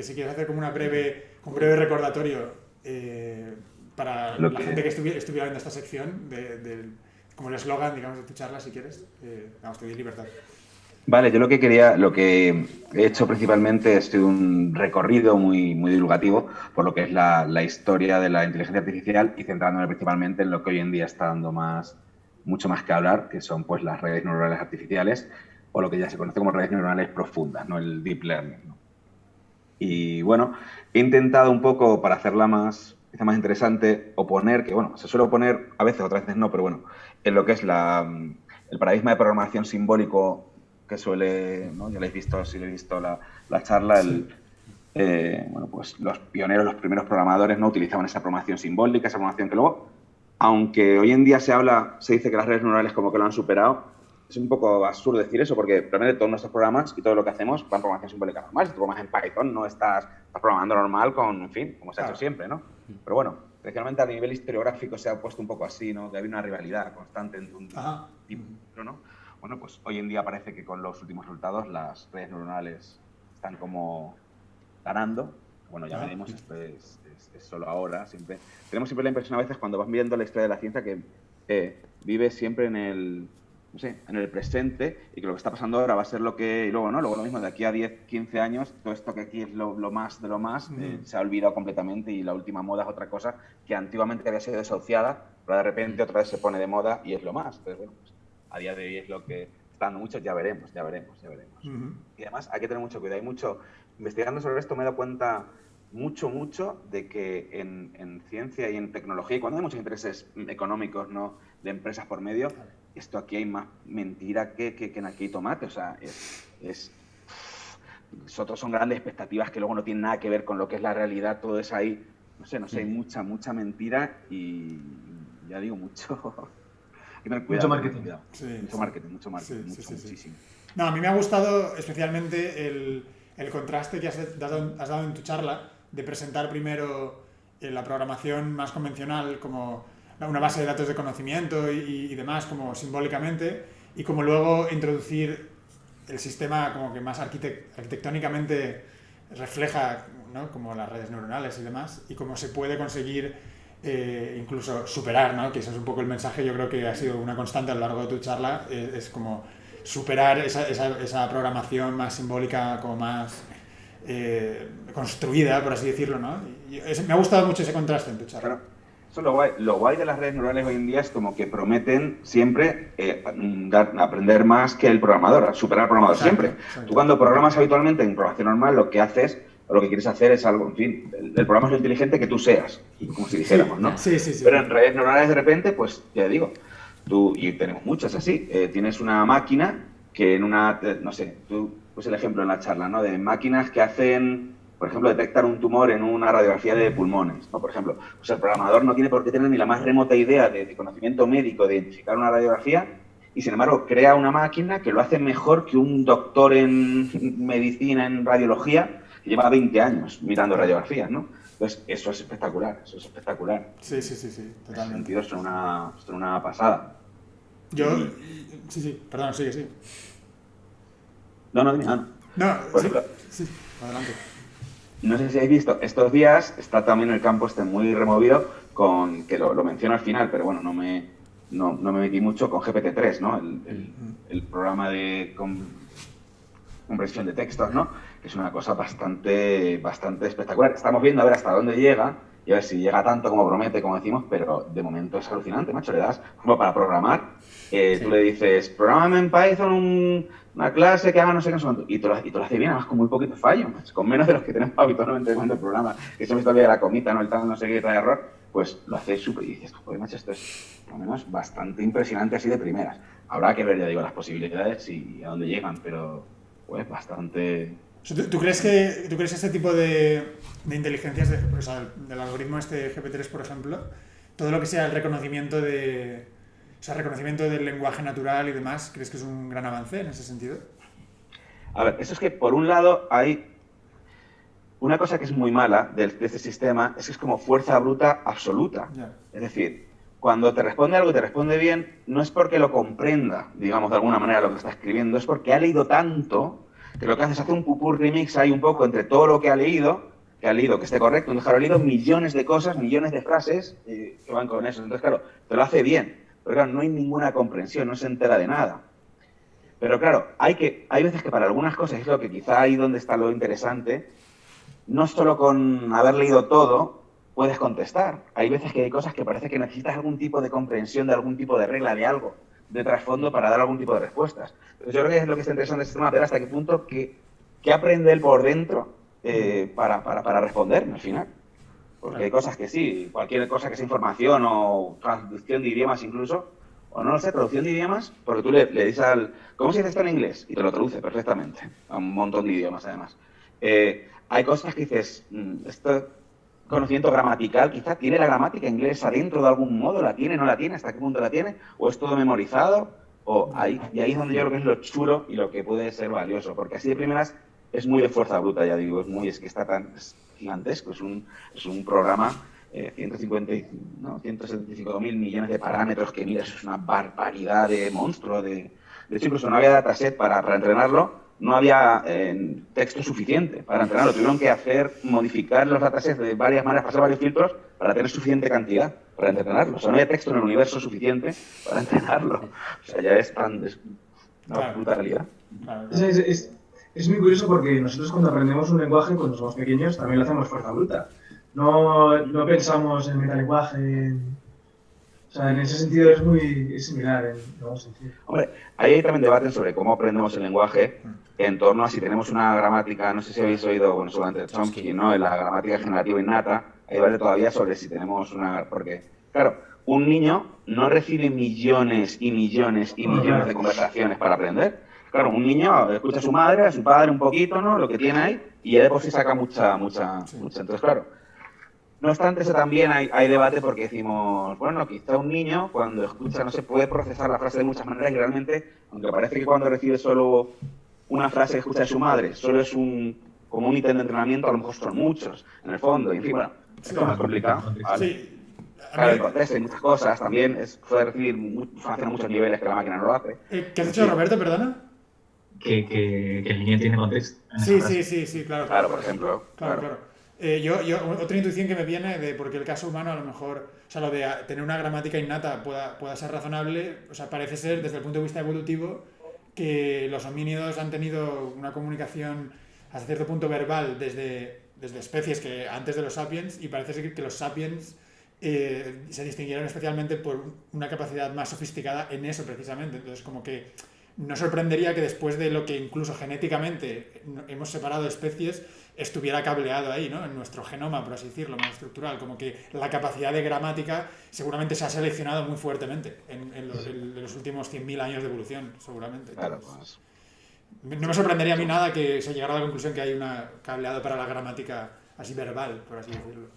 Si quieres hacer como un breve recordatorio para la gente que estuviera viendo esta sección, como el eslogan, digamos, de tu charla, si quieres, vamos, te doy libertad. Vale, yo lo que he hecho principalmente es un recorrido muy divulgativo por lo que es la historia de la inteligencia artificial y centrándome principalmente en lo que hoy en día está dando mucho más que hablar, que son pues las redes neuronales artificiales o lo que ya se conoce como redes neuronales profundas, ¿no? El deep learning, ¿no? Y bueno, he intentado un poco para hacerla quizá más interesante, oponer, que bueno, se suele oponer a veces, otras veces no, pero bueno, en lo que es el paradigma de programación simbólico que suele, ¿no? Ya lo habéis visto, si lo he visto la charla, Sí. bueno, pues los pioneros, los primeros programadores no utilizaban esa programación simbólica, esa programación que luego, aunque hoy en día se dice que las redes neurales como que lo han superado, es un poco absurdo decir eso, porque realmente todos nuestros programas y todo lo que hacemos van programación simbólica normal. Si tú programas en Python, no estás programando normal con, en fin, como se ha hecho siempre, ¿no? Pero bueno, especialmente a nivel historiográfico se ha puesto un poco así, ¿no? Que había una rivalidad constante entre un tipo y otro, ¿no? Bueno, pues hoy en día parece que con los últimos resultados las redes neuronales están como ganando. Bueno, ya veremos, esto es solo ahora. Tenemos siempre la impresión a veces cuando vas viendo la historia de la ciencia que vive siempre no sé, en el presente y que lo que está pasando ahora va a ser lo que... Y luego, ¿no? Luego lo mismo, de aquí a 10, 15 años, todo esto que aquí es lo más de lo más, se ha olvidado completamente y la última moda es otra cosa que antiguamente había sido desahuciada, pero de repente otra vez se pone de moda y es lo más. Entonces, bueno, pues a día de hoy es lo que está dando mucho, ya veremos. Y además hay que tener mucho cuidado. Investigando sobre esto me he dado cuenta mucho de que en ciencia y en tecnología, y cuando hay muchos intereses económicos, ¿no? De empresas por medio, esto aquí hay más mentira que en aquí hay tomate. O sea, nosotros son grandes expectativas que luego no tienen nada que ver con lo que es la realidad. Todo es ahí, no sé, hay mucha mentira y ya digo, mucho. Hay que tener cuidado, Mucho marketing. Mucho marketing, muchísimo. No, a mí me ha gustado especialmente el contraste que has dado en tu charla de presentar primero la programación más convencional como una base de datos de conocimiento y demás, como simbólicamente, y como luego introducir el sistema como que más arquitectónicamente refleja, ¿no? Como las redes neuronales y demás, y cómo se puede conseguir incluso superar, ¿no? Que ese es un poco el mensaje, yo creo que ha sido una constante a lo largo de tu charla, es como superar esa programación más simbólica, como más construida, por así decirlo, ¿no? Me ha gustado mucho ese contraste en tu charla. Claro. Eso es lo guay. Lo guay de las redes neurales hoy en día es como que prometen siempre aprender más que el programador, superar al programador siempre. Exacto. Tú cuando programas habitualmente en programación normal, lo que haces o lo que quieres hacer es algo, en fin, el programa es lo inteligente que tú seas, como si dijéramos, ¿no? Sí. Pero en redes neurales de repente, pues ya digo, y tenemos muchas así, tienes una máquina que no sé, tú pues el ejemplo en la charla, ¿no? De máquinas que hacen, por ejemplo, detectar un tumor en una radiografía de pulmones, ¿no? Por ejemplo, pues el programador no tiene por qué tener ni la más remota idea de conocimiento médico de identificar una radiografía y, sin embargo, crea una máquina que lo hace mejor que un doctor en medicina, en radiología, que lleva 20 años mirando radiografías, ¿no? Entonces, eso es espectacular. Sí, totalmente. En ese sentido, es una pasada. Sí, perdón, sigue. No, sí, adelante. No sé si habéis visto, estos días está también el campo muy removido con, que lo menciono al final, pero bueno, no me metí mucho con GPT-3, ¿no? El programa de compresión de textos, ¿no? Que es una cosa bastante espectacular. Estamos viendo a ver hasta dónde llega y a ver si llega tanto como promete, como decimos, pero de momento es alucinante, macho. Le das como para programar, tú le dices, programa en Python una clase que haga no sé qué, y te lo hace bien, además con muy poquitos fallos, con menos de los que tenemos habitualmente cuando el programa, que somos todavía la comita, no el tal, no sé qué, trae error, pues lo hace súper, y dices, joder, macho, esto es, por lo menos, bastante impresionante así de primeras. Habrá que ver, ya digo, las posibilidades y a dónde llegan, pero, pues, bastante... ¿Tú crees que este tipo de inteligencias, del algoritmo GP3, por ejemplo, todo lo que sea el reconocimiento reconocimiento del lenguaje natural y demás, ¿crees que es un gran avance en ese sentido? A ver, eso es que por un lado hay una cosa que es muy mala de este sistema, es que es como fuerza bruta absoluta. Yeah. Es decir, cuando te responde algo y te responde bien, no es porque lo comprenda, digamos, de alguna manera lo que está escribiendo, es porque ha leído tanto que lo que hace es hacer un pupur remix ahí un poco entre todo lo que ha leído, que esté correcto, entonces, claro, ha leído millones de cosas, millones de frases que van con eso. Entonces, claro, te lo hace bien, pero claro, no hay ninguna comprensión, no se entera de nada. Pero claro, hay veces que para algunas cosas, es lo que quizá ahí donde está lo interesante, no solo con haber leído todo puedes contestar. Hay veces que hay cosas que parece que necesitas algún tipo de comprensión de algún tipo de regla, de algo, de trasfondo para dar algún tipo de respuestas. Entonces, yo creo que es lo que está interesante de este tema, ver hasta qué punto que aprende él por dentro para responder al final. Porque hay cosas que sí, cualquier cosa que sea información o traducción de idiomas incluso, o no lo sé, traducción de idiomas, porque tú le dices ¿cómo se dice esto en inglés? Y te lo traduce perfectamente, a un montón de idiomas además. Hay cosas que dices, esto conocimiento gramatical, quizá tiene la gramática inglesa dentro de algún modo, la tiene, no la tiene, hasta qué punto la tiene, o es todo memorizado, y ahí es donde yo creo que es lo chulo y lo que puede ser valioso, porque así de primeras es muy de fuerza bruta, ya digo, es que está es gigantesco, es un programa, 175.000 millones de parámetros que miras, es una barbaridad de monstruo, de hecho incluso no había dataset para entrenarlo, no había texto suficiente para entrenarlo, tuvieron que modificar los datasets de varias maneras, pasar varios filtros para tener suficiente cantidad para entrenarlo, o sea, no había texto en el universo suficiente para entrenarlo, o sea, ya es una brutalidad. Es muy curioso porque nosotros cuando aprendemos un lenguaje, cuando somos pequeños, también lo hacemos fuerza bruta. No pensamos en metalenguaje. O sea, en ese sentido es similar en algún sentido. Hombre, ahí hay también debate sobre cómo aprendemos el lenguaje en torno a si tenemos una gramática, no sé si habéis oído, bueno, seguramente Chomsky, ¿no? En la gramática generativa innata, hay debate todavía sobre si tenemos una... Porque, claro, un niño no recibe millones y millones y millones de conversaciones para aprender. Claro, un niño escucha a su madre, a su padre un poquito, ¿no? Lo que tiene ahí, y él de por sí saca mucha. Entonces, claro, no obstante, eso también hay debate porque decimos, bueno, quizá un niño cuando escucha no se puede procesar la frase de muchas maneras y realmente, aunque parece que cuando recibe solo una frase que escucha de su madre, solo es como un ítem de entrenamiento, a lo mejor son muchos, en el fondo, y en fin, bueno, esto es más complicado, ¿vale? Sí. Claro, el contexto, hay muchas cosas, también puede recibir información a muchos niveles que la máquina no lo hace. ¿Qué has dicho, Roberto, perdona? Que el niño tiene contexto. Sí, claro. Claro, por ejemplo. Claro. Otra intuición que me viene de porque el caso humano a lo mejor, o sea, lo de tener una gramática innata pueda ser razonable, o sea, parece ser desde el punto de vista evolutivo que los homínidos han tenido una comunicación hasta cierto punto verbal desde especies que antes de los sapiens, y parece ser que los sapiens se distinguieron especialmente por una capacidad más sofisticada en eso precisamente. Entonces, como que no sorprendería que después de lo que incluso genéticamente hemos separado especies, estuviera cableado ahí, ¿no? En nuestro genoma, por así decirlo, más estructural. Como que la capacidad de gramática seguramente se ha seleccionado muy fuertemente en los últimos 100.000 años de evolución, seguramente. Claro, pues. No me sorprendería a mí nada que se llegara a la conclusión que hay una cableado para la gramática así verbal, por así decirlo.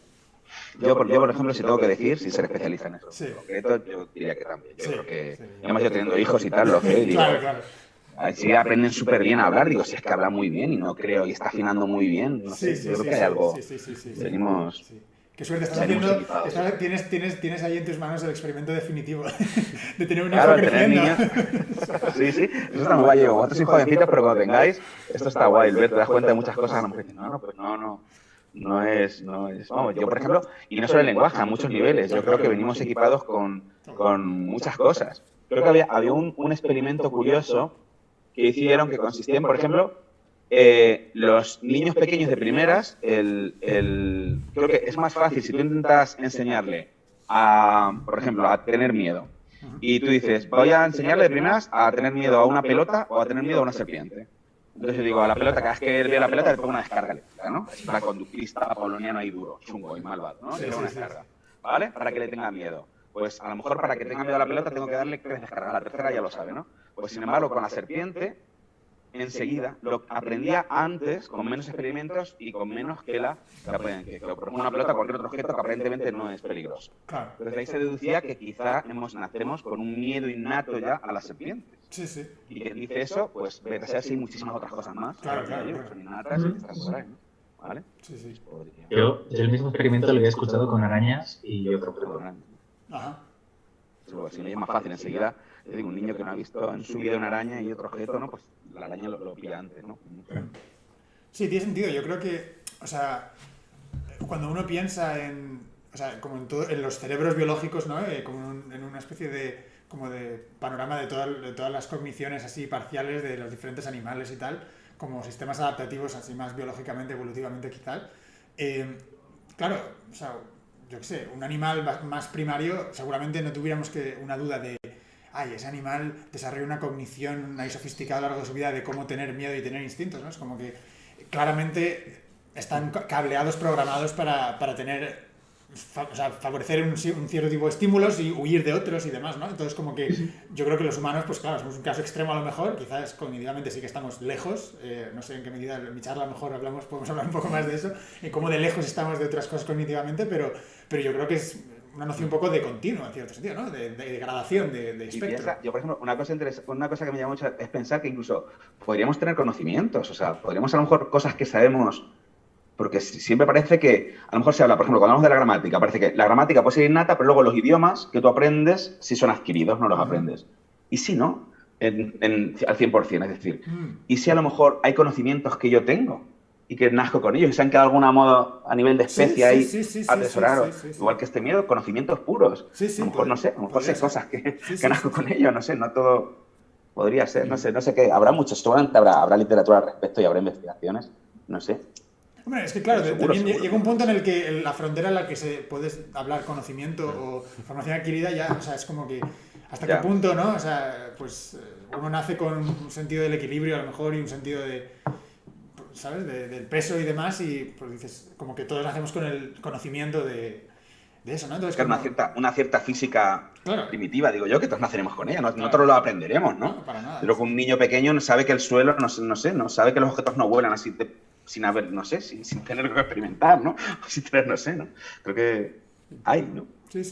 Yo, por ejemplo, si tengo que decir, si ser especialista en eso Sí. en concreto, yo diría que también. Yo creo que, sí. además yo teniendo hijos y tal, lo sé, digo, Claro. si aprenden súper bien a hablar, digo, si es que habla muy bien y no creo, y está afinando muy bien, no sé, yo creo que hay algo, venimos... Sí. Qué suerte, estás haciendo, tienes ahí en tus manos el experimento definitivo de tener un hijo creciendo. Sí, eso está muy guay. Yo, vosotros sois jovencitos, pero cuando tengáis, esto está guay, te das cuenta de muchas cosas, a lo mejor dices, no es, vamos, yo por ejemplo, y no solo el lenguaje, a muchos niveles, yo creo que venimos equipados con muchas cosas. Creo que había un experimento curioso que hicieron que consistía en, por ejemplo, los niños pequeños de primeras, creo que es más fácil si tú intentas enseñarle por ejemplo, a tener miedo. Y tú dices, voy a enseñarle de primeras a tener miedo a una pelota o a tener miedo a una serpiente. Entonces yo digo, a la pelota, cada vez que él ve la pelota, le pongo una descarga eléctrica, ¿no? Es para conductista poloniano ahí duro, chungo y malvado, ¿no? Le pongo una descarga, ¿vale? Para que le tenga miedo. Pues a lo mejor para que tenga miedo a la pelota tengo que darle 3 descargas, la tercera ya lo sabe, ¿no? Pues sin embargo, con la serpiente, enseguida, lo aprendía antes, con menos experimentos y con menos que por ejemplo, una pelota o cualquier otro objeto que aparentemente no es peligroso. Claro. Entonces de ahí se deducía que quizá nacemos con un miedo innato ya a las serpientes. Sí. Y quien dice eso, pues vete a ser así muchísimas otras cosas más. Claro. Que son innatas y que están por ahí, ¿no? ¿Vale? Sí. Yo el mismo experimento lo había escuchado con arañas y otro perdón. Ajá. Luego, si no es más fácil enseguida, digo, un niño que no ha visto en su vida una araña y otro objeto, ¿no? Pues la araña lo pilla antes, ¿no? Sí, tiene sentido. Yo creo que, o sea, cuando uno piensa en, o sea, como en los cerebros biológicos, ¿no? Como en una especie de, como de panorama de todas las cogniciones así parciales de los diferentes animales y tal, como sistemas adaptativos así más biológicamente, evolutivamente quizás. Claro, o sea, yo qué sé, un animal más primario seguramente no tuviéramos una duda de, ay, ese animal desarrolla una cognición ahí sofisticada a lo largo de su vida de cómo tener miedo y tener instintos, ¿no? Es como que claramente están cableados, programados para tener, o sea, favorecer un cierto tipo de estímulos y huir de otros y demás, ¿no? Entonces, como que yo creo que los humanos, pues claro, somos un caso extremo a lo mejor, quizás cognitivamente sí que estamos lejos, no sé en qué medida, en mi charla a lo mejor podemos hablar un poco más de eso, y cómo de lejos estamos de otras cosas cognitivamente, pero yo creo que es una noción un poco de continuo, en cierto sentido, ¿no? De gradación, de espectro. Yo, por ejemplo, una cosa que me llama mucho es pensar que incluso podríamos tener conocimientos, o sea, podríamos a lo mejor cosas que sabemos, porque siempre parece que, a lo mejor se habla, por ejemplo, cuando hablamos de la gramática, parece que la gramática puede ser innata, pero luego los idiomas que tú aprendes sí son adquiridos, no los aprendes. Y si no, al 100%, es decir, y si a lo mejor hay conocimientos que yo tengo y que nazco con ellos y se han quedado de algún modo a nivel de especie ahí atesorados, igual que este miedo, conocimientos puros. A lo mejor, no sé, a lo mejor sé cosas que nazco con ellos, no sé, no todo podría ser, no sé qué, habrá muchos, seguramente habrá literatura al respecto y habrá investigaciones, no sé. Hombre, es que claro, seguro. Llega un punto en el que la frontera en la que se puede hablar conocimiento o formación adquirida ya, o sea, es como que hasta qué punto, ¿no? O sea, pues uno nace con un sentido del equilibrio a lo mejor y un sentido de, ¿sabes? Del peso y demás y pues dices, como que todos nacemos con el conocimiento de eso, ¿no? Entonces, como una cierta física primitiva, digo yo, que todos naceremos con ella, nosotros lo aprenderemos, ¿no? No, para nada. Pero que un niño pequeño no sabe que el suelo, no sabe que los objetos no vuelan así sin haber, no sé, sin tener que experimentar, ¿no? Sin tener, no sé, ¿no? Creo que hay, ¿no? Sí, es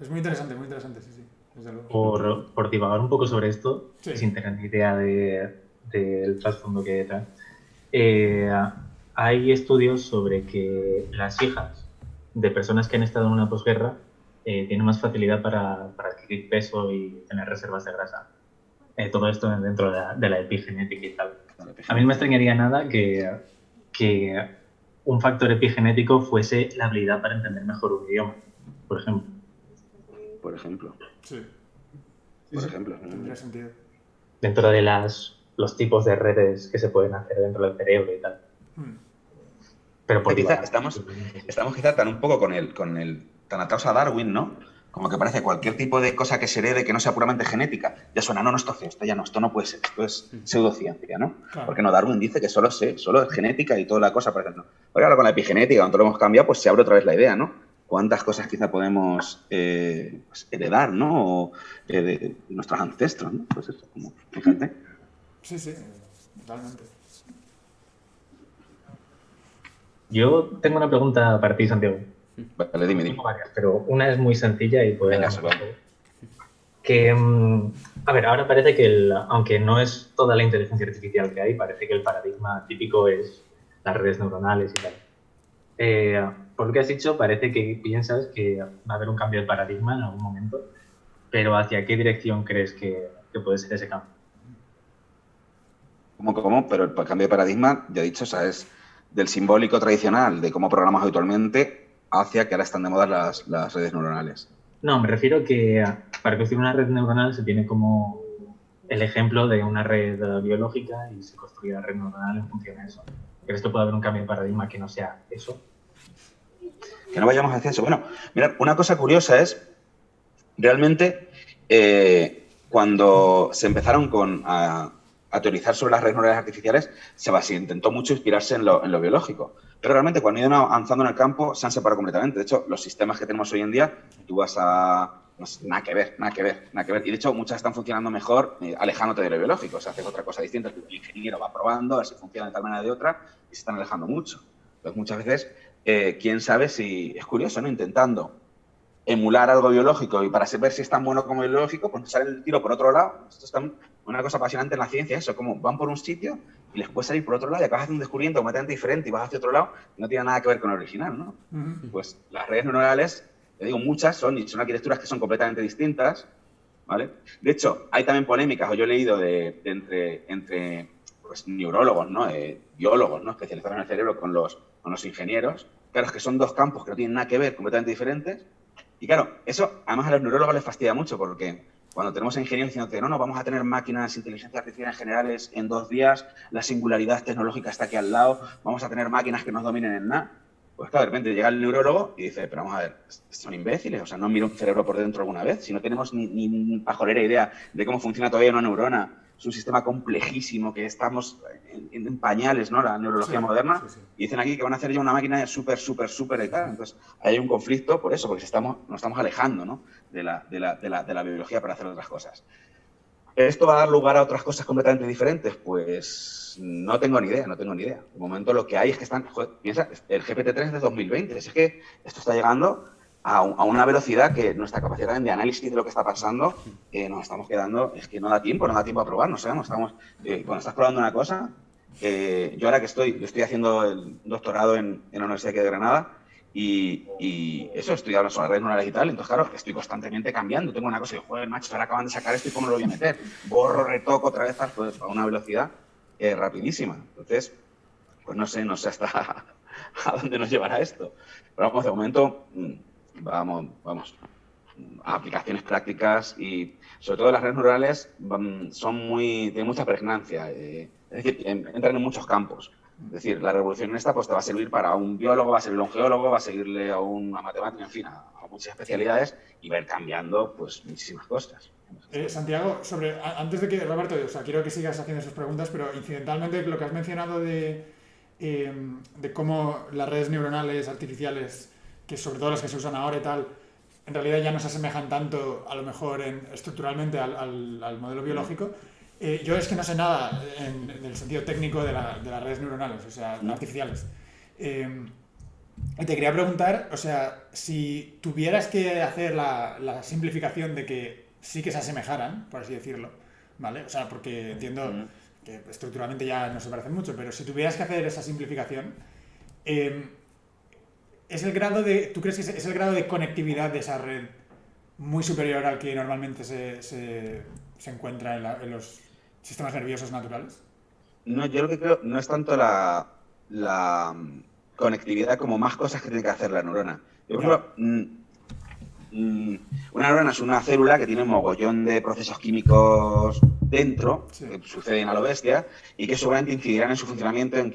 muy interesante, sí. Desde luego. Por divagar un poco sobre esto, sin tener ni idea del trasfondo que hay detrás, hay estudios sobre que las hijas de personas que han estado en una posguerra tienen más facilidad para adquirir peso y tener reservas de grasa. Todo esto dentro de la epigenética y tal. A mí no me extrañaría nada que un factor epigenético fuese la habilidad para entender mejor un idioma, por ejemplo. Por ejemplo. Sí. Por ejemplo. Tendría sentido. Dentro de los tipos de redes que se pueden hacer dentro del cerebro y tal. Pero por quizá estamos quizá tan un poco con el tan atados a Darwin, ¿no? Como que parece cualquier tipo de cosa que se herede que no sea puramente genética. Ya suena, no, esto no puede ser, esto es pseudociencia, ¿no? Claro. Porque no, Darwin dice que solo es genética y toda la cosa, por ejemplo. Pero ahora con la epigenética, cuando lo hemos cambiado, pues se abre otra vez la idea, ¿no? ¿Cuántas cosas quizá podemos pues heredar, ¿no? O de nuestros ancestros, ¿no? Pues eso, como, fíjate. Sí, totalmente. Yo tengo una pregunta para ti, Santiago. Vale, dime. Tengo varias, pero una es muy sencilla y puede... Venga, que, a ver, ahora parece que, aunque no es toda la inteligencia artificial que hay, parece que el paradigma típico es las redes neuronales y tal. Por lo que has dicho, parece que piensas que va a haber un cambio de paradigma en algún momento, pero ¿hacia qué dirección crees que puede ser ese cambio? ¿Cómo? Pero el cambio de paradigma, ya he dicho, o sea, es del simbólico tradicional, de cómo programamos habitualmente, hacia que ahora están de moda las redes neuronales. No, me refiero que para construir una red neuronal se tiene como el ejemplo de una red biológica y se construye la red neuronal en función de eso. ¿Crees que puede haber un cambio de paradigma que no sea eso? Que no vayamos hacia eso. Bueno, mira, una cosa curiosa es, realmente, cuando se empezaron a teorizar sobre las redes neuronales artificiales, se intentó mucho inspirarse en lo biológico. Pero realmente cuando han ido avanzando en el campo se han separado completamente. De hecho, los sistemas que tenemos hoy en día, tú vas a... No sé, nada que ver. Y de hecho, muchas están funcionando mejor alejándote de lo biológico. O sea, haces otra cosa distinta. El ingeniero va probando, a ver si funciona de tal manera o de otra, y se están alejando mucho. Entonces, muchas veces, quién sabe si... Es curioso, ¿no? Intentando emular algo biológico y para ver si es tan bueno como biológico, pues sale el tiro por otro lado. Esto es una cosa apasionante en la ciencia, eso, como van por un sitio y les puede salir por otro lado y acabas haciendo un descubrimiento completamente diferente y vas hacia otro lado y no tiene nada que ver con el original, ¿no? Pues las redes neuronales, te digo, muchas son arquitecturas que son completamente distintas ¿vale? De hecho, hay también polémicas, o yo he leído entre pues, neurólogos, ¿no? Biólogos, ¿no? Especializados en el cerebro con los ingenieros. Claro, es que son dos campos que no tienen nada que ver, completamente diferentes. Y claro, eso además a los neurólogos les fastidia mucho porque cuando tenemos a ingenieros diciendo que no, vamos a tener máquinas, inteligencia artificial generales en 2 días, la singularidad tecnológica está aquí al lado, vamos a tener máquinas que nos dominen en nada. Pues claro, de repente llega el neurólogo y dice, pero vamos a ver, son imbéciles, o sea, no miro un cerebro por dentro alguna vez, si no tenemos ni pajolera idea de cómo funciona todavía una neurona. Es un sistema complejísimo que estamos en pañales, ¿no? La neurología moderna. Sí. Y dicen aquí que van a hacer ya una máquina súper y tal. Entonces, hay un conflicto por eso, porque nos estamos alejando, ¿no? de la biología para hacer otras cosas. ¿Esto va a dar lugar a otras cosas completamente diferentes? Pues no tengo ni idea. De momento lo que hay es que piensa, el GPT-3 es de 2020. Es que esto está llegando a una velocidad que nuestra capacidad también de análisis de lo que está pasando, nos estamos quedando, es que no da tiempo a probar, no sabemos. Cuando estás probando una cosa, yo ahora que estoy haciendo el doctorado en la Universidad de Granada, y eso, estoy hablando sobre redes neurales y tal, entonces claro, estoy constantemente cambiando. Tengo una cosa y digo, joder, macho, ahora acaban de sacar esto y cómo lo voy a meter. Borro, retoco otra vez, pues a una velocidad rapidísima. Entonces, pues no sé hasta a dónde nos llevará esto. Pero vamos, de momento, vamos, a aplicaciones prácticas y sobre todo las redes neurales tienen mucha pregnancia, es decir, entran en muchos campos. Es decir, la revolución esta pues te va a servir para un biólogo, va a servir a un geólogo, va a seguirle a una matemática, en fin, a muchas especialidades y va a ir cambiando pues muchísimas cosas. Santiago, antes de que, Roberto, o sea, quiero que sigas haciendo esas preguntas, pero incidentalmente lo que has mencionado de cómo las redes neuronales artificiales, que sobre todo las que se usan ahora y tal, en realidad ya no se asemejan tanto, a lo mejor, estructuralmente al modelo biológico. Yo es que no sé nada en el sentido técnico de las redes neuronales, o sea, artificiales. Y te quería preguntar, o sea, si tuvieras que hacer la simplificación de que sí que se asemejaran, por así decirlo, ¿vale? O sea, porque entiendo que estructuralmente ya no se parecen mucho, pero si tuvieras que hacer esa simplificación, ¿tú crees que es el grado de conectividad de esa red muy superior al que normalmente se encuentra en los sistemas nerviosos naturales? No, yo lo que creo no es tanto la conectividad como más cosas que tiene que hacer la neurona. Yo, por ejemplo, una neurona es una célula que tiene un mogollón de procesos químicos dentro, que suceden a lo bestia, y que seguramente incidirán en su funcionamiento, en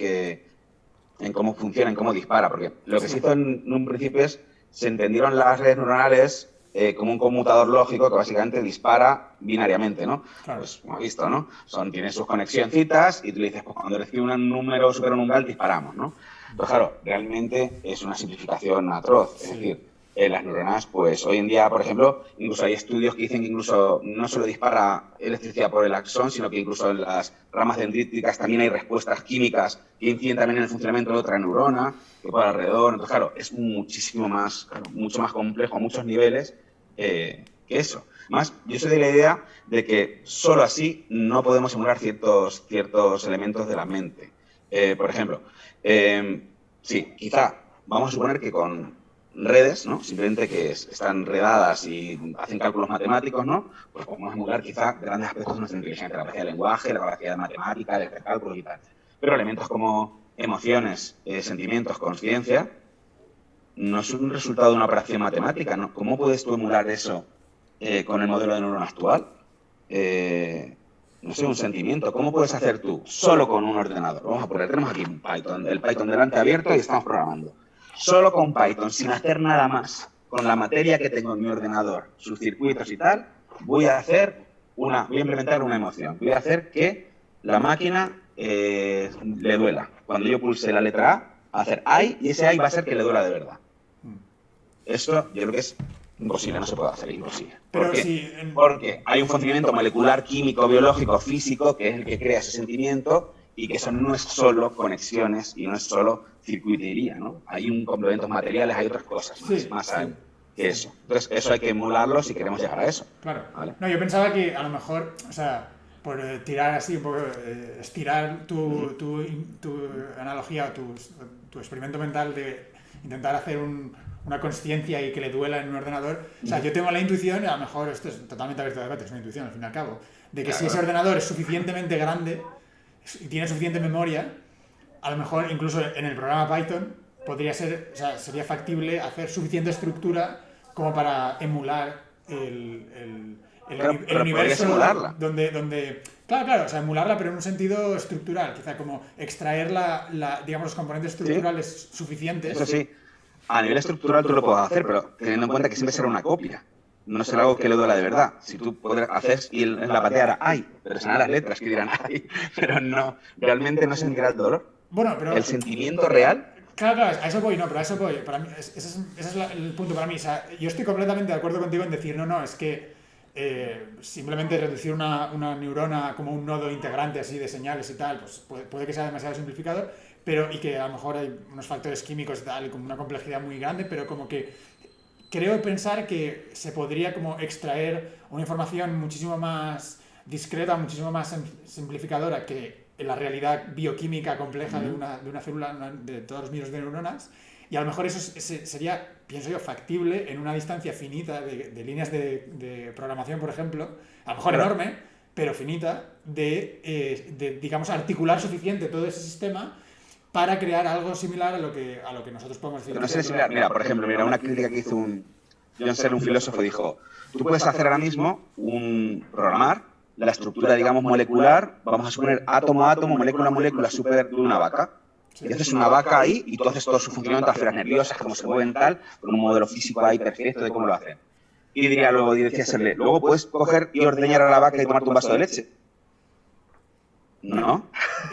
cómo funciona, en cómo dispara. Porque lo que se hizo en un principio se entendieron las redes neuronales como un conmutador lógico que básicamente dispara binariamente, ¿no? Claro. Pues como has visto, ¿no? Tiene sus conexioncitas y tú le dices, pues cuando recibe un número supernumeral disparamos, ¿no? Pues claro, realmente es una simplificación atroz. Es decir, las neuronas, pues hoy en día, por ejemplo, incluso hay estudios que dicen que incluso no solo dispara electricidad por el axón, sino que incluso en las ramas dendríticas también hay respuestas químicas que inciden también en el funcionamiento de otra neurona, que por alrededor. Entonces, claro, es mucho más complejo a muchos niveles que eso. Más, yo soy de la idea de que solo así no podemos emular ciertos elementos de la mente. Por ejemplo, sí, quizá vamos a suponer que con redes, ¿no? Simplemente que están redadas y hacen cálculos matemáticos, ¿no? Pues podemos emular quizá grandes aspectos de nuestra inteligencia, la capacidad de lenguaje, la capacidad de matemática, de cálculos y tal. Pero elementos como emociones, sentimientos, conciencia, no es un resultado de una operación matemática, ¿no? ¿Cómo puedes tú emular eso con el modelo de neurona actual? No sé, un sentimiento. ¿Cómo puedes hacer tú solo con un ordenador? Vamos a poner, tenemos aquí un Python, el Python delante abierto y estamos programando. Solo con Python, sin hacer nada más, con la materia que tengo en mi ordenador, sus circuitos y tal, voy a implementar una emoción. Voy a hacer que la máquina le duela. Cuando yo pulse la letra A, va a hacer AI y ese AI va a ser que le duela de verdad. Esto yo creo que es imposible, no se puede hacer, imposible. ¿Por qué? Porque hay un funcionamiento molecular, químico, biológico, físico, que es el que crea ese sentimiento, y que eso no es solo conexiones y no es solo circuitería, ¿no? Hay complementos materiales, hay otras cosas más que eso. Entonces, eso hay que emularlo si queremos llegar a eso. Claro. ¿Vale? No, yo pensaba que a lo mejor, o sea, por tirar así un poco, estirar tu analogía, tu experimento mental de intentar hacer una consciencia y que le duela en un ordenador. O sea, yo tengo la intuición, y a lo mejor esto es totalmente abierto a debate, es una intuición al fin y al cabo, de que si ese ordenador es suficientemente grande y tiene suficiente memoria, a lo mejor incluso en el programa Python podría ser, o sea, sería factible hacer suficiente estructura como para emular el universo donde claro, o sea, emularla, pero en un sentido estructural, quizá como extraer digamos, los componentes estructurales suficientes. Eso sí, a nivel estructural tú lo puedes hacer, pero teniendo en cuenta que siempre será una copia. No será algo que le duela de verdad. Si tú haces y en la pateara ¡ay! Pero serán las letras que dirán ¡ay! Pero no, realmente no sentirá el dolor. Bueno, pero el sentimiento real. Claro, a eso voy, pero a eso voy. Para mí, ese es el punto para mí. O sea, yo estoy completamente de acuerdo contigo en decir, no, es que simplemente reducir una neurona como un nodo integrante así de señales y tal, pues puede que sea demasiado simplificado, y que a lo mejor hay unos factores químicos y tal, y como una complejidad muy grande, pero como que creo pensar que se podría como extraer una información muchísimo más discreta, muchísimo más simplificadora que la realidad bioquímica compleja de una célula, de todos los millones de neuronas, y a lo mejor eso sería, pienso yo, factible en una distancia finita de líneas de programación, por ejemplo, a lo mejor enorme, pero finita, de digamos, articular suficiente todo ese sistema para crear algo similar a lo que nosotros podemos decir. Pero no sé similar. Mira, por ejemplo, una crítica que hizo John Searle, un filósofo, dijo: tú puedes hacer ahora mismo programar la estructura, digamos, molecular, vamos a suponer átomo a átomo, molécula a molécula, de una vaca. Y haces una vaca ahí y tú haces todo su funcionamiento, las fibras nerviosas, cómo se mueven tal, con un modelo físico ahí perfecto de cómo lo hacen. Y decía Searle, luego puedes coger y ordeñar a la vaca y tomarte un vaso de leche. ¿No?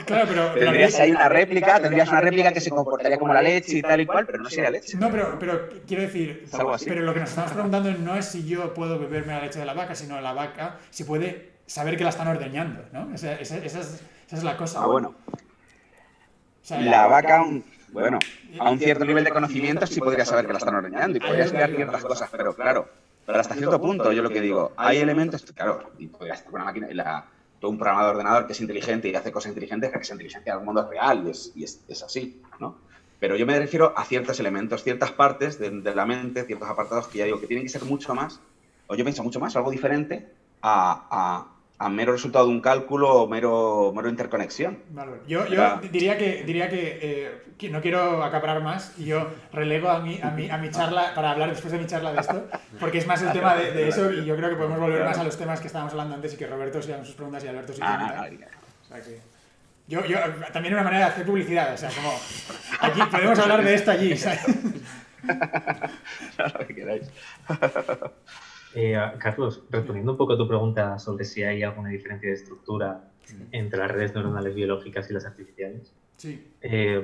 Claro, pero tendrías ahí una réplica que se comportaría como la leche y tal y cual, pero no sería leche. No, pero quiero decir, algo así. Pero lo que nos estamos preguntando no es si yo puedo beberme la leche de la vaca, sino la vaca si puede saber que la están ordeñando, ¿no? Esa es la cosa. Ah, bueno. O sea, la vaca, bueno, a un cierto nivel de conocimiento sí podría saber que la están ordeñando y podría estudiar ciertas cosas, pero claro, hasta cierto punto, yo lo que digo, hay elementos, claro, y podría estar con una máquina todo un programador de ordenador que es inteligente y hace cosas inteligentes, que esa inteligencia en el mundo es real y es así, ¿no? Pero yo me refiero a ciertos elementos, ciertas partes de la mente, ciertos apartados que ya digo que tienen que ser mucho más, o yo pienso mucho más, algo diferente a mero resultado de un cálculo o mero interconexión. Vale. Yo diría que no quiero acaparar más y yo relego a mi charla para hablar después de mi charla de esto, porque es más el tema de eso y yo creo que podemos volver más a los temas que estábamos hablando antes y que Roberto siga sus preguntas y Alberto siga o sea que yo también una manera de hacer publicidad, o sea, como aquí podemos hablar de esto allí, ¿sabes? Lo que queráis. Carlos, respondiendo un poco a tu pregunta sobre si hay alguna diferencia de estructura entre las redes neuronales biológicas y las artificiales, sí.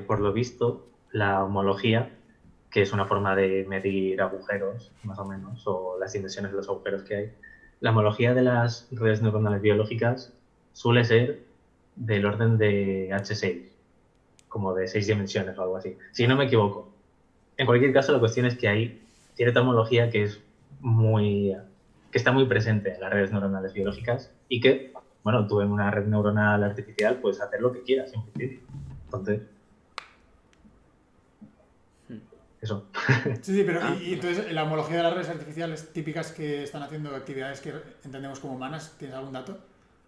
Por lo visto, la homología, que es una forma de medir agujeros, más o menos, o las dimensiones de los agujeros que hay, la homología de las redes neuronales biológicas suele ser del orden de H6, como de 6 dimensiones o algo así, si no me equivoco. En cualquier caso, la cuestión es que hay cierta homología que está muy presente en las redes neuronales biológicas y que, bueno, tú en una red neuronal artificial puedes hacer lo que quieras en principio. Entonces, eso. Sí, pero ¿y entonces la homología de las redes artificiales típicas que están haciendo actividades que entendemos como humanas, ¿tienes algún dato?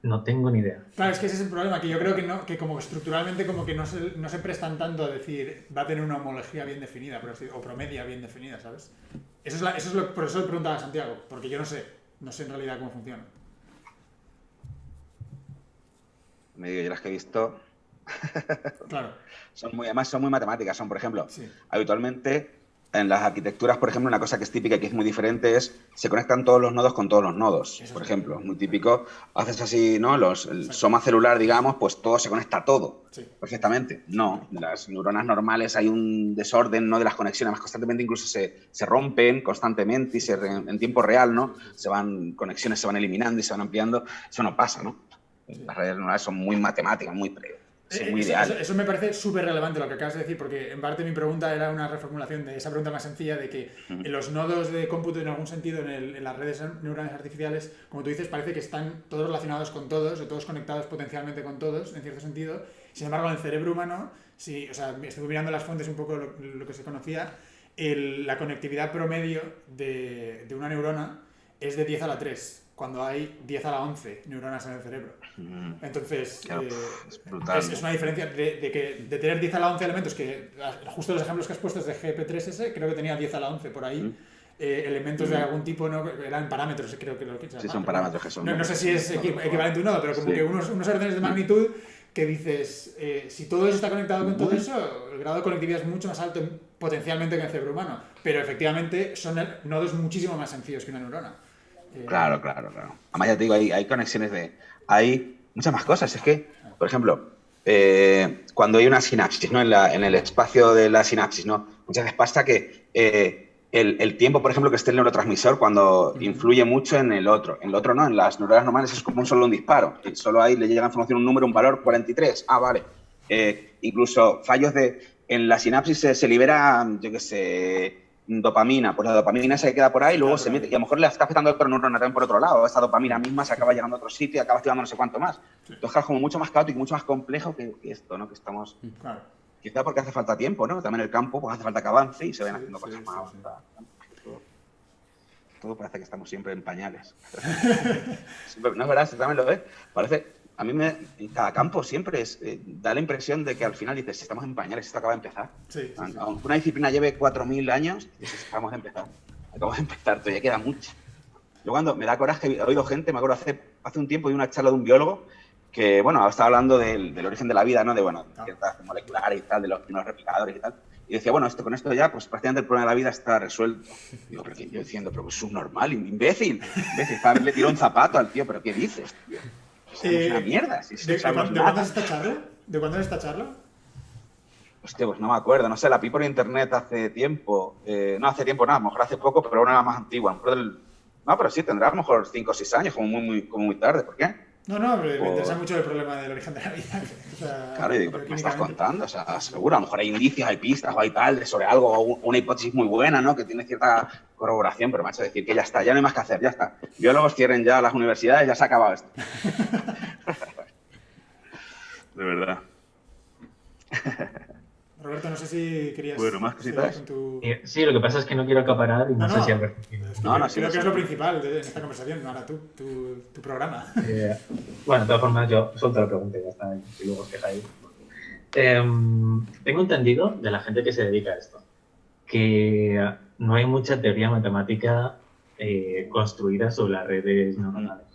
No tengo ni idea. Claro, es que ese es el problema, que yo creo que no, que como estructuralmente como que no se prestan tanto a decir va a tener una homología bien definida, o promedia bien definida, ¿sabes? Por eso le preguntaba a Santiago, porque yo no sé en realidad cómo funciona. Me digo, yo las que he visto claro. son muy matemáticas. Son, por ejemplo, sí. Habitualmente en las arquitecturas, por ejemplo, una cosa que es típica y que es muy diferente es se conectan todos los nodos con todos los nodos. Eso por ejemplo, muy típico, haces así, ¿no? El soma celular, digamos, pues todo se conecta todo perfectamente. No, en las neuronas normales hay un desorden, ¿no? De las conexiones, más constantemente incluso se rompen constantemente y en tiempo real, ¿no? Conexiones se van eliminando y se van ampliando. Eso no pasa, ¿no? Las redes neuronales son muy matemáticas, muy ideales. Eso me parece súper relevante lo que acabas de decir, porque en parte mi pregunta era una reformulación de esa pregunta más sencilla de que en los nodos de cómputo, en algún sentido, en las redes neuronales artificiales, como tú dices, parece que están todos relacionados con todos, o todos conectados potencialmente con todos, en cierto sentido. Sin embargo, en el cerebro humano, estuve mirando las fuentes un poco lo que se conocía, la conectividad promedio de una neurona es de 10 a la 3, cuando hay 10 a la 11 neuronas en el cerebro. Entonces, claro, es brutal. Es una diferencia de tener 10 a la 11 elementos, que justo los ejemplos que has puesto es de GP3S, creo que tenía 10 a la 11 por ahí. Elementos de algún tipo, no eran parámetros, creo que lo que sí, son parámetros que son. No sé si es equivalente o no, pero como que unos órdenes de magnitud que dices, si todo eso está conectado con todo eso, el grado de conectividad es mucho más alto potencialmente que en el cerebro humano. Pero efectivamente son nodos muchísimo más sencillos que una neurona. Claro. Además, ya te digo, hay conexiones hay muchas más cosas. Es que, por ejemplo, cuando hay una sinapsis, ¿no? En el espacio de la sinapsis, ¿no? Muchas veces pasa que el tiempo, por ejemplo, que esté el neurotransmisor cuando influye mucho en el otro. En el otro no, en las neuronas normales es como solo un disparo. Solo ahí le llega información, un número, un valor, 43. Ah, vale. Incluso fallos en la sinapsis se libera, yo qué sé, dopamina. Pues la dopamina se queda por ahí y luego se mete. Y a lo mejor le está afectando a otro neurona también por otro lado. Esta dopamina misma se acaba llegando a otro sitio y acaba activando no sé cuánto más. Entonces, es como mucho más caótico, mucho más complejo que esto, ¿no? Que estamos... Claro. Quizá porque hace falta tiempo, ¿no? También el campo pues hace falta que avance y se ven haciendo cosas más avanzadas. Todo parece que estamos siempre en pañales. No es verdad, también lo ves. Parece, en cada campo siempre da la impresión de que al final dices, estamos en pañales, esto acaba de empezar. Aunque una disciplina lleve 4.000 años, dices, acabamos de empezar, todavía queda mucho. Yo cuando me da coraje, he oído gente, me acuerdo hace un tiempo de una charla de un biólogo que, bueno, estaba hablando del origen de la vida, ¿no? De ciertas moleculares y tal, de los primeros replicadores y tal. Y decía, bueno, con esto ya, pues prácticamente el problema de la vida está resuelto. Digo, pero yo diciendo, pero es subnormal, imbécil. Le tiró un zapato al tío, pero ¿qué dices, tío? Es una mierda. ¿De cuándo es esta charla? ¿De cuándo es esta charla? Hostia, pues no me acuerdo, no sé, la vi por internet hace tiempo. No hace tiempo nada, a lo mejor hace poco, pero una más antigua. No, pero sí, tendrá a lo mejor 5 o 6 años, como muy tarde. ¿Por qué? No, me interesa mucho el problema del origen de la vida. O sea, claro, y digo, ¿pero qué me estás contando? O sea, seguro, a lo mejor hay indicios, hay pistas o hay tal sobre algo, o una hipótesis muy buena, ¿no? Que tiene cierta corroboración, pero macho, decir que ya está, ya no hay más que hacer, ya está. Biólogos cierren ya las universidades, ya se ha acabado esto. De verdad. Roberto, no sé si querías... Bueno, más cositas. Sí, lo que pasa es que no quiero acaparar y no sé si al creo que es lo principal de esta conversación. Ahora tu programa. Bueno, de todas formas, yo suelto la pregunta y ya está. Y luego os quejáis. Tengo entendido de la gente que se dedica a esto que no hay mucha teoría matemática construida sobre las redes neuronales.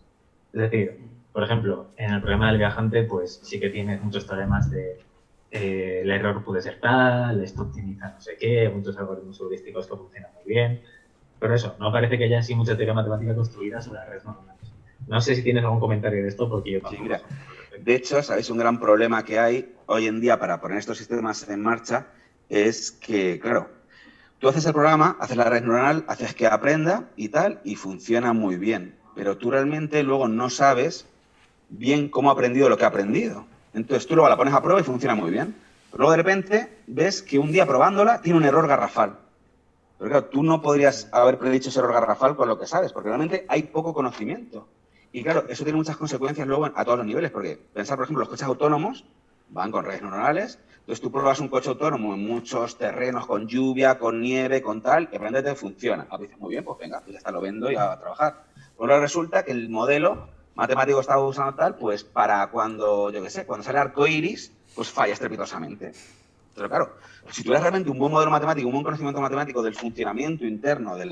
Es decir, por ejemplo, en el problema del viajante, pues sí que tienes muchos teoremas de el error puede ser tal, esto optimiza no sé qué, muchos algoritmos heurísticos que funcionan muy bien, pero eso, no parece que haya así mucha teoría matemática construida sobre las redes neuronales. No sé si tienes algún comentario de esto, porque yo tampoco. Sí, mira, de hecho, ¿sabéis? Un gran problema que hay hoy en día para poner estos sistemas en marcha es que, claro, tú haces el programa, haces la red neuronal, haces que aprenda y tal, y funciona muy bien, pero tú realmente luego no sabes bien cómo ha aprendido lo que ha aprendido. Entonces tú luego la pones a prueba y funciona muy bien. Pero luego de repente ves que un día probándola tiene un error garrafal. Pero claro, tú no podrías haber predicho ese error garrafal con lo que sabes, porque realmente hay poco conocimiento. Y claro, eso tiene muchas consecuencias luego a todos los niveles, porque pensar, por ejemplo, los coches autónomos van con redes neuronales. Entonces tú pruebas un coche autónomo en muchos terrenos, con lluvia, con nieve, con tal, y realmente funciona. Ah, dices, muy bien, pues venga, pues ya está, lo vendo y a trabajar. Pero ahora resulta que el modelo matemático estaba usando tal, pues para cuando, yo qué sé, cuando sale arcoiris, pues falla estrepitosamente. Pero claro, si tuvieras realmente un buen modelo matemático, un buen conocimiento matemático del funcionamiento interno de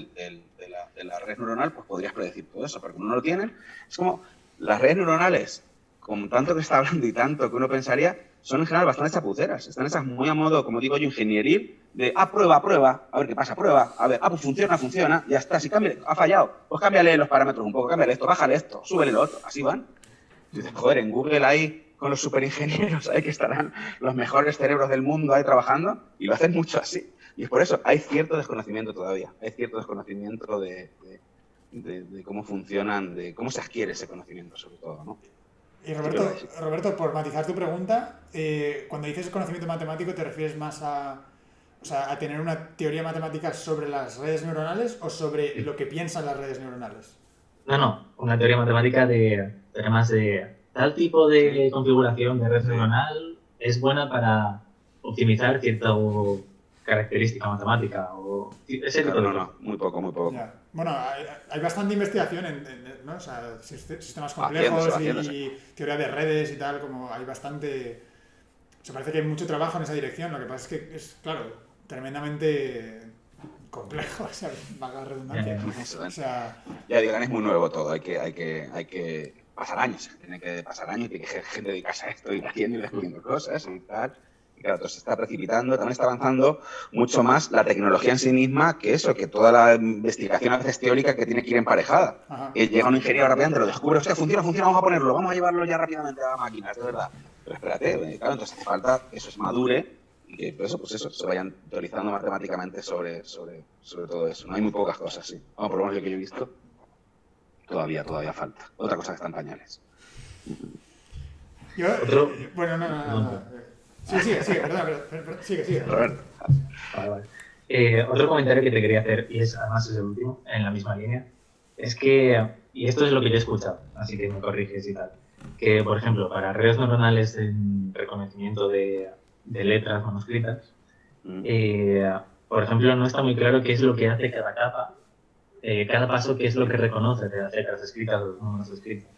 la red neuronal, pues podrías predecir todo eso, pero como no lo tienen, es como las redes neuronales, con tanto que está hablando y tanto que uno pensaría, son en general bastante chapuceras. Están hechas muy a modo, como digo yo, ingenieril, de prueba, a ver qué pasa, prueba, a ver, pues funciona, ya está, si cambia, ha fallado, pues cámbiale los parámetros un poco, cámbiale esto, bájale esto, súbele lo otro, así van. Y dices, joder, en Google ahí, con los superingenieros, ahí que estarán los mejores cerebros del mundo ahí trabajando, y lo hacen mucho así. Y es por eso, hay cierto desconocimiento todavía, hay cierto desconocimiento de cómo funcionan, de cómo se adquiere ese conocimiento, sobre todo, ¿no? Y Roberto, por matizar tu pregunta, cuando dices conocimiento matemático, ¿te refieres más a tener una teoría matemática sobre las redes neuronales o sobre lo que piensan las redes neuronales? No, una teoría matemática de teoremas de tal tipo de configuración de red neuronal es buena para optimizar cierto característica matemática o ese tipo de cosas. Muy poco. Ya. Bueno, hay bastante investigación ¿no? O sea, sistemas complejos y teoría de redes y tal, como hay bastante... O sea, parece que hay mucho trabajo en esa dirección, lo que pasa es que es, claro, tremendamente complejo, o sea, vaga redundancia. O sea, ya digan, es muy nuevo todo, hay que pasar años, tiene que pasar años, tiene que gente dedicarse a esto y haciendo y descubriendo cosas y tal. Y claro, todo se está precipitando, también está avanzando mucho más la tecnología en sí misma que eso, que toda la investigación a veces teórica que tiene que ir emparejada. Llega un ingeniero rápidamente, lo descubre, hostia, funciona, vamos a ponerlo, vamos a llevarlo ya rápidamente a la máquina, es de verdad. Pero espérate, claro, entonces hace falta que eso se madure y que pues eso, se vayan teorizando matemáticamente sobre todo eso. No hay muy pocas cosas, sí. Vamos, por lo menos lo que yo he visto, todavía falta. Otra cosa que está en pañales. Bueno, no. Sigue, perdón, sigue. Vale. Otro comentario que te quería hacer, y además es el último, en la misma línea, es que, y esto es lo que yo he escuchado, así que me corriges y tal, que, por ejemplo, para redes neuronales en reconocimiento de letras manuscritas, por ejemplo, no está muy claro qué es lo que hace cada capa, cada paso, qué es lo que reconoce de las letras escritas o los números escritos.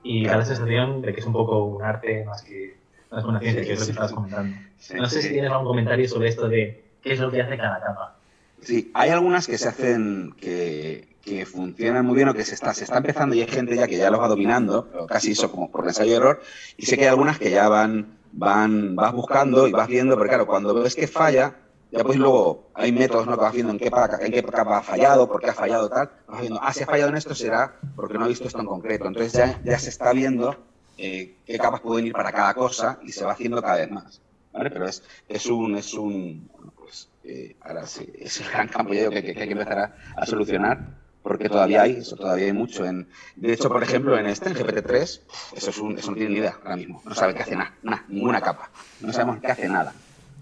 Y da la sensación de que es un poco un arte más que una ciencia, que es lo que estabas comentando. No sé si tienes algún comentario sobre esto de qué es lo que hace cada capa. Sí, hay algunas que se hacen que funcionan muy bien o que se está empezando y hay gente ya que ya los va dominando, casi eso como por ensayo y error, y sé que hay algunas que ya vas buscando y vas viendo, pero claro, cuando ves que falla, ya pues luego hay métodos, ¿no?, que vas viendo en qué capa ha fallado, por qué ha fallado tal, vas viendo, si ha fallado en esto será porque no he visto esto en concreto, entonces ya se está viendo qué capas pueden ir para cada cosa y se va haciendo cada vez más, ¿vale? Pero ahora sí, es el gran campo ya que hay que empezar a solucionar, porque todavía hay mucho. De hecho, por ejemplo, en GPT-3, eso no tiene ni idea ahora mismo, no sabe qué hace nada, ninguna capa, no sabemos qué hace nada,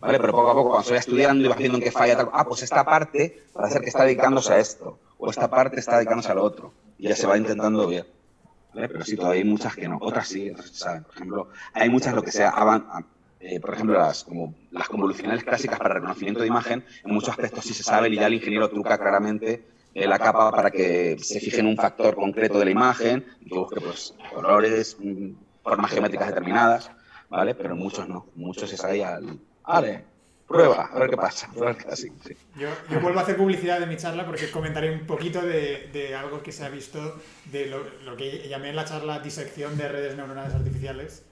¿vale? Pero poco a poco, cuando se va estudiando y vas viendo en qué falla tal, pues esta parte parece ser que está dedicándose a esto, o esta parte está dedicándose a lo otro, y ya se va intentando ver. ¿Vale? Pero sí, todavía hay muchas que no. Otras sí, otras se saben. Por ejemplo, hay muchas lo que sea, por ejemplo, las convolucionales clásicas para reconocimiento de imagen, en muchos aspectos sí se saben y ya el ingeniero truca claramente la capa para que se fije en un factor concreto de la imagen y que busque pues, colores, formas geométricas determinadas, ¿vale? Pero muchos no. Muchos es ahí prueba, a ver qué pasa. Sí. Yo vuelvo a hacer publicidad de mi charla porque comentaré un poquito de algo que se ha visto de lo que llamé en la charla disección de redes neuronales artificiales,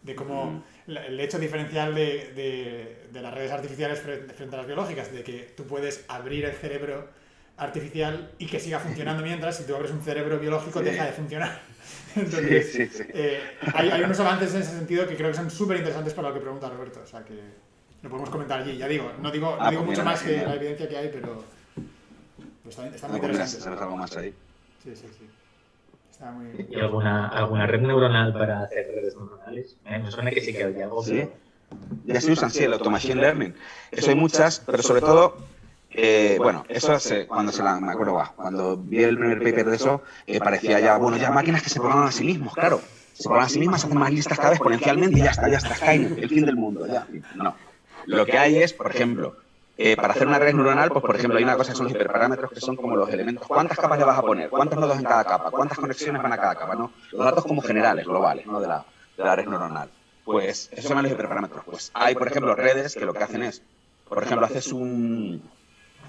de cómo el hecho diferencial de las redes artificiales frente a las biológicas, de que tú puedes abrir el cerebro artificial y que siga funcionando mientras, si tú abres un cerebro biológico, deja de funcionar. Entonces, hay unos avances en ese sentido que creo que son súper interesantes para lo que pregunta Roberto, o sea que lo podemos comentar allí, ya digo, no digo mucho más que la evidencia que hay, pero está muy interesante. ¿Sabes algo más ahí? Sí. Está muy... ¿Y alguna red neuronal para hacer redes neuronales? Me suena que sí que había algo. Sí, ya se usan, el automachine learning. Eso hay muchas, pero sobre todo, eso me acuerdo, cuando vi el primer paper de eso, parecía ya máquinas que se programan a sí mismos, claro. Se programan a sí mismas, se hacen más listas cada vez exponencialmente y ya está, Skynet, el fin del mundo, ya. No. Lo que hay es, por ejemplo, para hacer una red neuronal, pues por ejemplo hay una cosa que son los hiperparámetros, que son como los elementos. ¿Cuántas capas le vas a poner? ¿Cuántos nodos en cada capa? ¿Cuántas conexiones van a cada capa? ¿No? Los datos como generales, globales, ¿no?, de la red neuronal. Pues eso se llaman los hiperparámetros. Pues hay, por ejemplo, redes que lo que hacen es, por ejemplo, haces un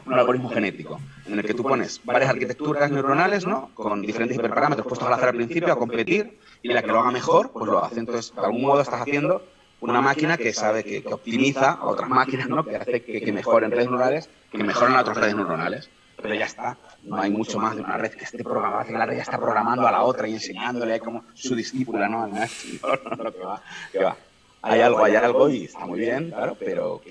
algoritmo genético en el que tú pones varias arquitecturas neuronales, ¿no?, con diferentes hiperparámetros puestos al azar al principio a competir, y la que lo haga mejor, pues lo hace. Entonces, de algún modo estás haciendo una máquina que sabe que optimiza a otras máquinas, ¿no?, que hace que mejoren redes neuronales, que mejoren a otras redes neuronales. Pero ya está, no hay mucho más de una red que esté programada, que la red ya está programando a la otra y enseñándole como su discípula, ¿no? No, que va. Hay algo y está muy bien, claro, pero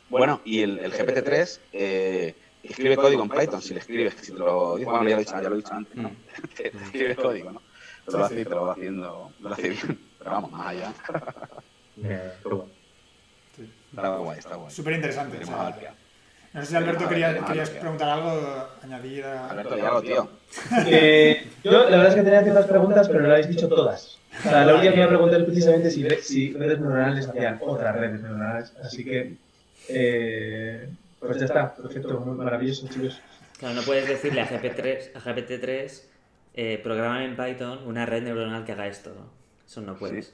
Bueno, y el GPT-3 escribe código en Python, si le escribes, que si te lo digo, bueno, ya lo he dicho antes, ¿no? Te escribe código, ¿no? Lo hace y te lo va haciendo, lo hace bien, pero vamos, más allá. Está guay. Súper interesante. No sé si Alberto querías preguntar algo, añadir a... Alberto, di algo, tío. Yo la verdad es que tenía ciertas preguntas, pero lo habéis dicho todas. O sea, la última que me pregunté es precisamente si redes neuronales hacían otras redes neuronales, así que Pues ya está, perfecto, muy maravilloso, chicos. Claro, no puedes decirle a GPT-3, programa en Python una red neuronal que haga esto, ¿no? Eso no puedes. Sí.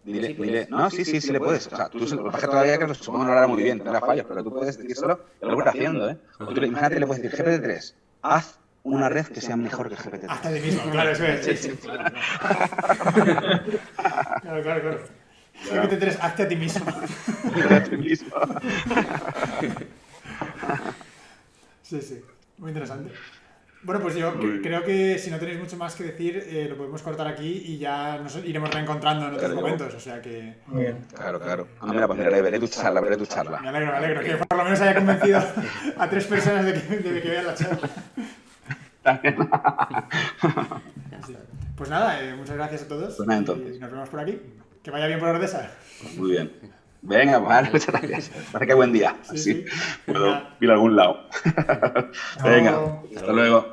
Dile. No, sí le puedes. O sea, tú lo que pasa todavía que supongo no lo hará muy bien, tendrá fallos, pero tú puedes decírselo, te lo voy haciendo, ¿eh? O tú, imagínate, le puedes decir, GPT-3, haz una red que sea mejor que GPT-3. Hasta de mismo, claro, eso es. Sí. Claro. GPT-3, hazte a ti mismo. Sí, muy interesante. Bueno, pues yo creo que si no tenéis mucho más que decir, lo podemos cortar aquí y ya nos iremos reencontrando en otros momentos, o sea que... Muy bien. Claro. Mira, pues veré tu charla. Me alegro, que por lo menos haya convencido a 3 personas de que vean la charla. Pues nada, muchas gracias a todos. Pues nada, entonces. Y nos vemos por aquí. Que vaya bien por Ordesa. Muy bien. Venga, pues muchas gracias. Parece que buen día. Sí. Puedo ir a algún lado. Venga, hasta luego.